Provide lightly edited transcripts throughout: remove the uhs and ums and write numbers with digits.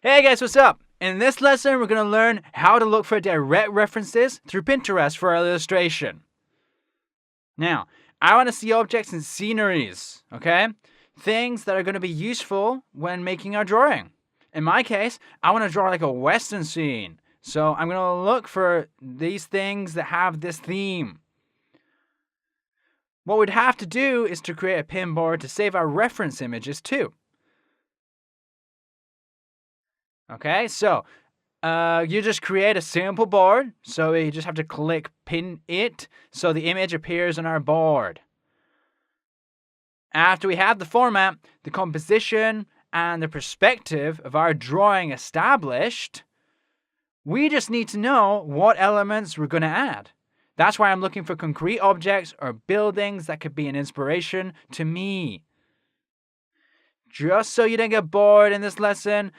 Hey guys, what's up? In this lesson, we're going to learn how to look for direct references through Pinterest for our illustration. Now, I want to see objects and sceneries, okay? Things that are going to be useful when making our drawing. In my case, I want to draw like a Western scene. So I'm going to look for these things that have this theme. What we'd have to do is to create a pin board to save our reference images too. Okay, so you just create a simple board. So you just have to click pin it so the image appears on our board. After we have the format, the composition, and the perspective of our drawing established, we just need to know what elements we're going to add. That's why I'm looking for concrete objects or buildings that could be an inspiration to me. Just so you don't get bored in this lesson,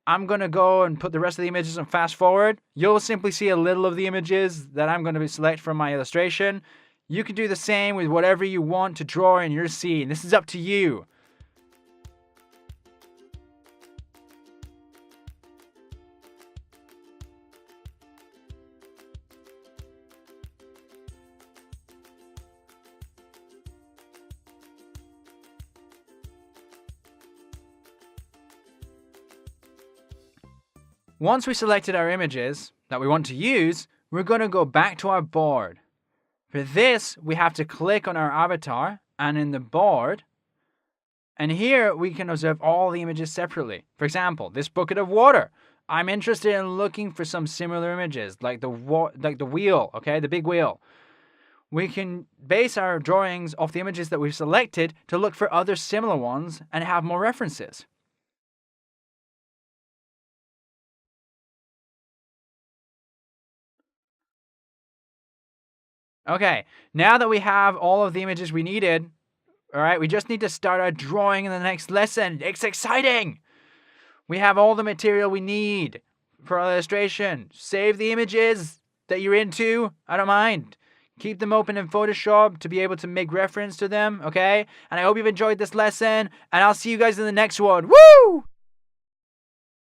I'm going to go and put the rest of the images and fast forward. You'll simply see a little of the images that I'm going to select from my illustration. You can do the same with whatever you want to draw in your scene. This is up to you. Once we selected our images that we want to use, we're going to go back to our board. For this, we have to click on our avatar and in the board. And here we can observe all the images separately. For example, this bucket of water. I'm interested in looking for some similar images, like the wheel, okay, the big wheel. We can base our drawings off the images that we've selected to look for other similar ones and have more references. Okay, now that we have all of the images we needed, all right, we just need to start our drawing in the next lesson. It's exciting! We have all the material we need for our illustration. Save the images that you're into. I don't mind. Keep them open in Photoshop to be able to make reference to them, okay? And I hope you've enjoyed this lesson, and I'll see you guys in the next one. Woo!